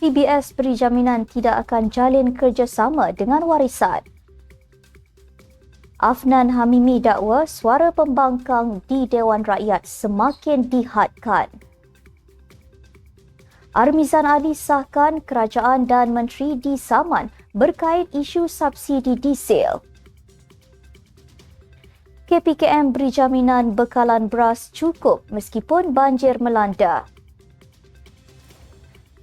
PBS beri jaminan tidak akan jalin kerjasama dengan warisan. Afnan Hamimi dakwa suara pembangkang di Dewan Rakyat semakin dihadkan. Armizan Ali sahkan kerajaan dan menteri disaman berkait isu subsidi diesel. KPKM beri jaminan bekalan beras cukup meskipun banjir melanda.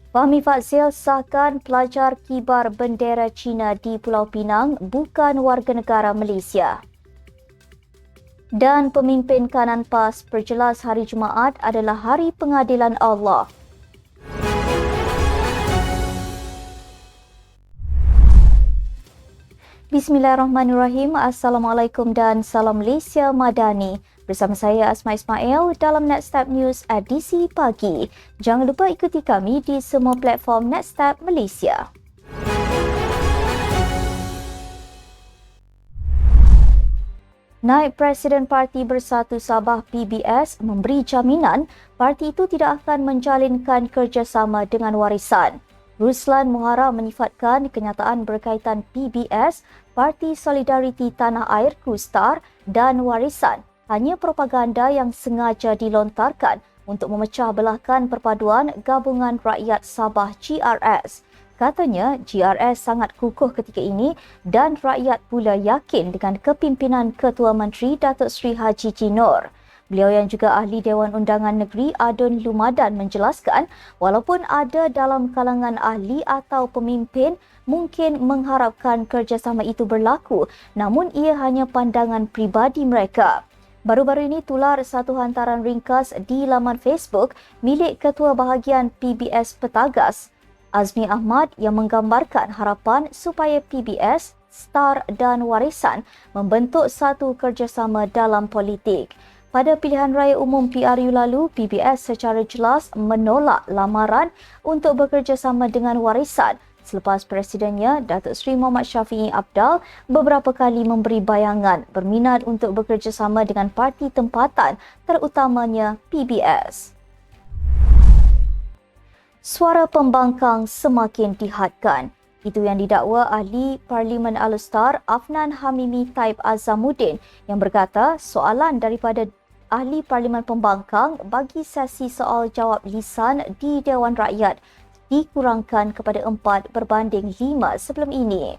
Fahmi Fadzil sahkan pelajar kibar bendera Cina di Pulau Pinang bukan warga negara Malaysia. Dan pemimpin kanan PAS perjelas hari Jumaat adalah hari pengadilan Allah. Bismillahirrahmanirrahim. Assalamualaikum dan salam Malaysia Madani. Bersama saya Asma Ismail dalam Nextstep News edisi pagi. Jangan lupa ikuti kami di semua platform Nextstep Malaysia. Naib Presiden Parti Bersatu Sabah PBS memberi jaminan parti itu tidak akan menjalinkan kerjasama dengan warisan. Ruslan Muhara menyifatkan kenyataan berkaitan PBS, Parti Solidariti Tanah Air Kustar dan warisan hanya propaganda yang sengaja dilontarkan untuk memecah belahkan perpaduan Gabungan Rakyat Sabah GRS. Katanya GRS sangat kukuh ketika ini dan rakyat pula yakin dengan kepimpinan Ketua Menteri Datuk Seri Haji Jinor. Beliau yang juga ahli Dewan Undangan Negeri Adun Lumadan menjelaskan walaupun ada dalam kalangan ahli atau pemimpin mungkin mengharapkan kerjasama itu berlaku, namun ia hanya pandangan pribadi mereka. Baru-baru ini tular satu hantaran ringkas di laman Facebook milik Ketua Bahagian PBS Petagas, Azmi Ahmad, yang menggambarkan harapan supaya PBS, Star dan Warisan membentuk satu kerjasama dalam politik. Pada pilihan raya umum PRU lalu, PBS secara jelas menolak lamaran untuk bekerjasama dengan warisan selepas presidennya, Datuk Seri Muhammad Syafiee Apdal, beberapa kali memberi bayangan berminat untuk bekerjasama dengan parti tempatan, terutamanya PBS. Suara pembangkang semakin dihadkan. Itu yang didakwa ahli Parlimen Al-Star Afnan Hamimi Taib Azamuddin yang berkata soalan daripada ahli Parlimen Pembangkang bagi sesi soal jawab lisan di Dewan Rakyat dikurangkan kepada 4 berbanding 5 sebelum ini.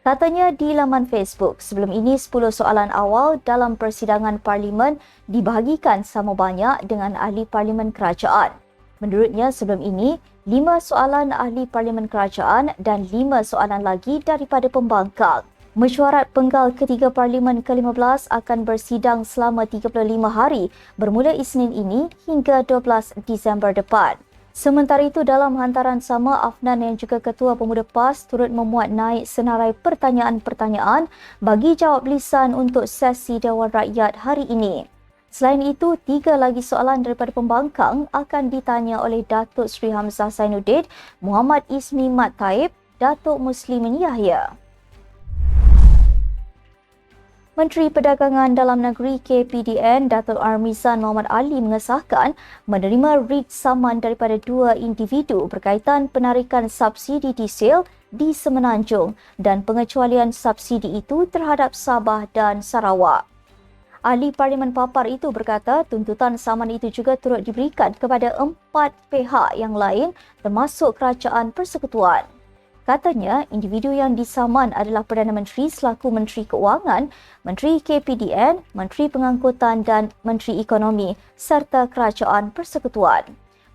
Katanya di laman Facebook, sebelum ini 10 soalan awal dalam persidangan Parlimen dibahagikan sama banyak dengan ahli Parlimen Kerajaan. Menurutnya sebelum ini, 5 soalan ahli Parlimen Kerajaan dan 5 soalan lagi daripada pembangkang. Mesyuarat penggal ketiga Parlimen ke-15 akan bersidang selama 35 hari bermula Isnin ini hingga 12 Disember depan. Sementara itu, dalam hantaran sama, Afnan yang juga Ketua Pemuda PAS turut memuat naik senarai pertanyaan-pertanyaan bagi jawab lisan untuk sesi Dewan Rakyat hari ini. Selain itu, 3 lagi soalan daripada pembangkang akan ditanya oleh Datuk Seri Hamzah Zainuddin, Muhammad Ismi Mat Taib, Datuk Muslimin Yahya. Menteri Perdagangan Dalam Negeri KPDN Datuk Armizan Muhammad Ali mengesahkan menerima rit saman daripada 2 individu berkaitan penarikan subsidi diesel di Semenanjung dan pengecualian subsidi itu terhadap Sabah dan Sarawak. Ahli Parlimen Papar itu berkata tuntutan saman itu juga turut diberikan kepada 4 pihak yang lain termasuk Kerajaan Persekutuan. Katanya, individu yang disaman adalah Perdana Menteri selaku Menteri Keuangan, Menteri KPDN, Menteri Pengangkutan dan Menteri Ekonomi serta Kerajaan Persekutuan.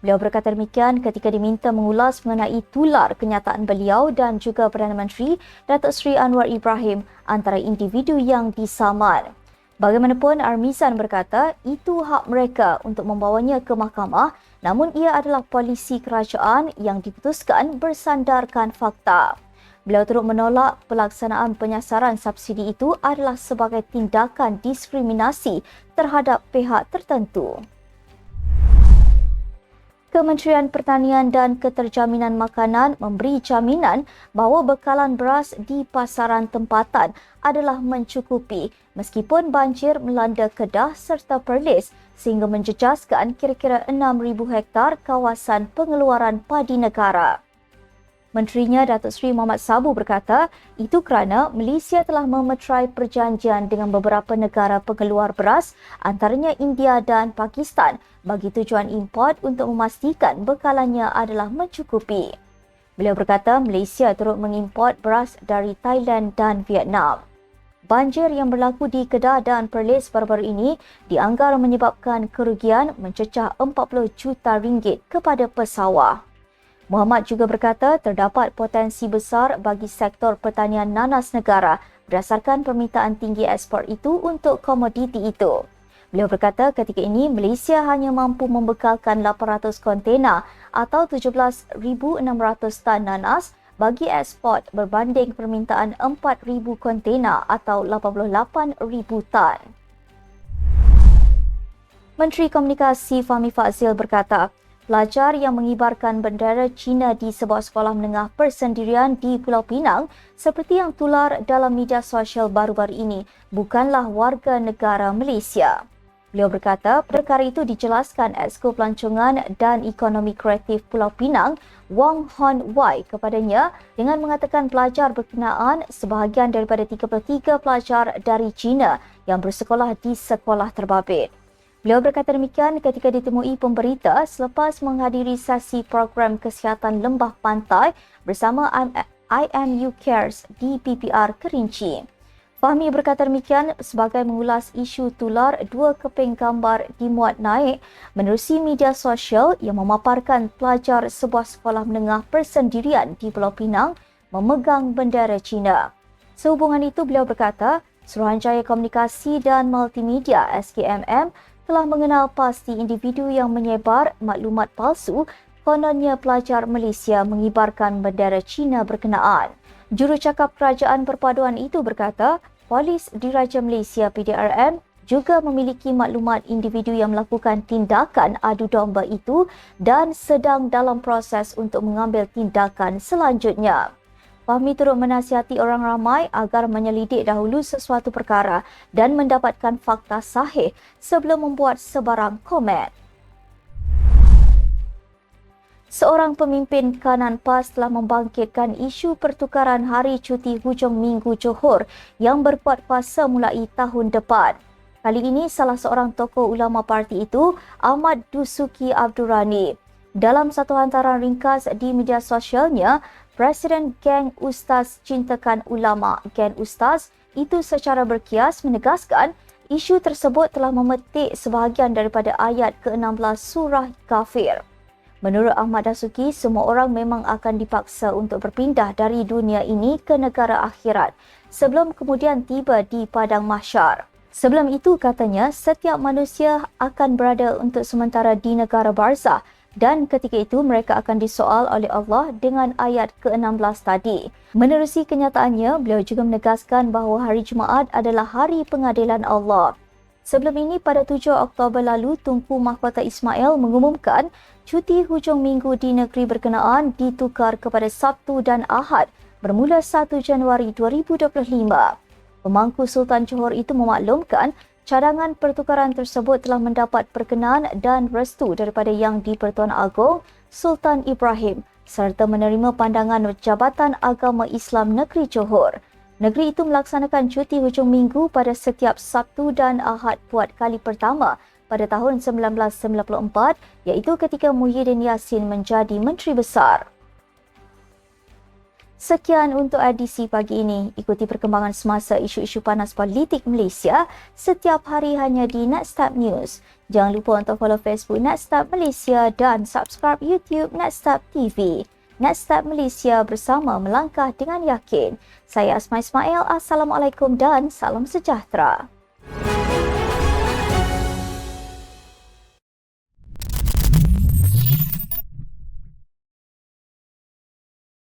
Beliau berkata demikian ketika diminta mengulas mengenai tular kenyataan beliau dan juga Perdana Menteri Datuk Seri Anwar Ibrahim antara individu yang disaman. Bagaimanapun, Armizan berkata itu hak mereka untuk membawanya ke mahkamah, namun ia adalah polisi kerajaan yang diputuskan bersandarkan fakta. Beliau turut menolak pelaksanaan penyasaran subsidi itu adalah sebagai tindakan diskriminasi terhadap pihak tertentu. Kementerian Pertanian dan Keterjaminan Makanan memberi jaminan bahawa bekalan beras di pasaran tempatan adalah mencukupi meskipun banjir melanda Kedah serta Perlis sehingga menjejaskan kira-kira 6,000 hektar kawasan pengeluaran padi negara. Menterinya Datuk Seri Mohamad Sabu berkata, itu kerana Malaysia telah memeterai perjanjian dengan beberapa negara pengeluar beras antaranya India dan Pakistan bagi tujuan import untuk memastikan bekalannya adalah mencukupi. Beliau berkata Malaysia turut mengimport beras dari Thailand dan Vietnam. Banjir yang berlaku di Kedah dan Perlis baru-baru ini dianggar menyebabkan kerugian mencecah 40 juta ringgit kepada pesawah. Muhammad juga berkata terdapat potensi besar bagi sektor pertanian nanas negara berdasarkan permintaan tinggi ekspor itu untuk komoditi itu. Beliau berkata ketika ini Malaysia hanya mampu membekalkan 800 kontena atau 17,600 tan nanas bagi ekspor berbanding permintaan 4,000 kontena atau 88,000 tan. Menteri Komunikasi Fahmi Fadzil berkata, pelajar yang mengibarkan bendera China di sebuah sekolah menengah persendirian di Pulau Pinang seperti yang tular dalam media sosial baru-baru ini bukanlah warga negara Malaysia. Beliau berkata perkara itu dijelaskan Exco Pelancongan dan Ekonomi Kreatif Pulau Pinang, Wong Hon Wai kepadanya dengan mengatakan pelajar berkenaan sebahagian daripada 33 pelajar dari China yang bersekolah di sekolah terbabit. Beliau berkata demikian ketika ditemui pemberita selepas menghadiri sesi program kesihatan lembah pantai bersama IMU Cares di PPR Kerinci. Fahmi berkata demikian sebagai mengulas isu tular dua keping gambar dimuat naik menerusi media sosial yang memaparkan pelajar sebuah sekolah menengah persendirian di Pulau Pinang memegang bendera China. Sehubungan itu, beliau berkata Suruhanjaya Komunikasi dan Multimedia SKMM telah mengenal pasti individu yang menyebar maklumat palsu kononnya pelajar Malaysia mengibarkan bendera China berkenaan. Jurucakap Kerajaan Perpaduan itu berkata, Polis Diraja Malaysia PDRM juga memiliki maklumat individu yang melakukan tindakan adu domba itu dan sedang dalam proses untuk mengambil tindakan selanjutnya. Fahmi turut menasihati orang ramai agar menyelidik dahulu sesuatu perkara dan mendapatkan fakta sahih sebelum membuat sebarang komen. Seorang pemimpin kanan PAS telah membangkitkan isu pertukaran hari cuti hujung minggu Johor yang berkuat kuasa mulai tahun depan. Kali ini salah seorang tokoh ulama parti itu, Ahmad Dusuki Abdul Rani. Dalam satu hantaran ringkas di media sosialnya, Presiden Geng Ustaz Cintakan Ulama Geng Ustaz itu secara berkias menegaskan isu tersebut telah memetik sebahagian daripada ayat ke-16 surah Kafir. Menurut Ahmad Dasuki, semua orang memang akan dipaksa untuk berpindah dari dunia ini ke negara akhirat sebelum kemudian tiba di padang mahsyar. Sebelum itu, katanya, setiap manusia akan berada untuk sementara di negara barzah dan ketika itu mereka akan disoal oleh Allah dengan ayat ke-16 tadi. Menerusi kenyataannya, beliau juga menegaskan bahawa hari Jumaat adalah hari pengadilan Allah. Sebelum ini, pada 7 Oktober lalu, Tunku Mahkota Ismail mengumumkan cuti hujung minggu di negeri berkenaan ditukar kepada Sabtu dan Ahad bermula 1 Januari 2025. Pemangku Sultan Johor itu memaklumkan cadangan pertukaran tersebut telah mendapat perkenan dan restu daripada Yang di-Pertuan Agong Sultan Ibrahim serta menerima pandangan Jabatan Agama Islam Negeri Johor. Negeri itu melaksanakan cuti hujung minggu pada setiap Sabtu dan Ahad buat kali pertama pada tahun 1994 iaitu ketika Muhyiddin Yassin menjadi Menteri Besar. Sekian untuk edisi pagi ini. Ikuti perkembangan semasa isu-isu panas politik Malaysia setiap hari hanya di Nextstep News. Jangan lupa untuk follow Facebook Nextstep Malaysia dan subscribe YouTube Nextstep TV. Nextstep Malaysia bersama melangkah dengan yakin. Saya Asma Ismail. Assalamualaikum dan salam sejahtera.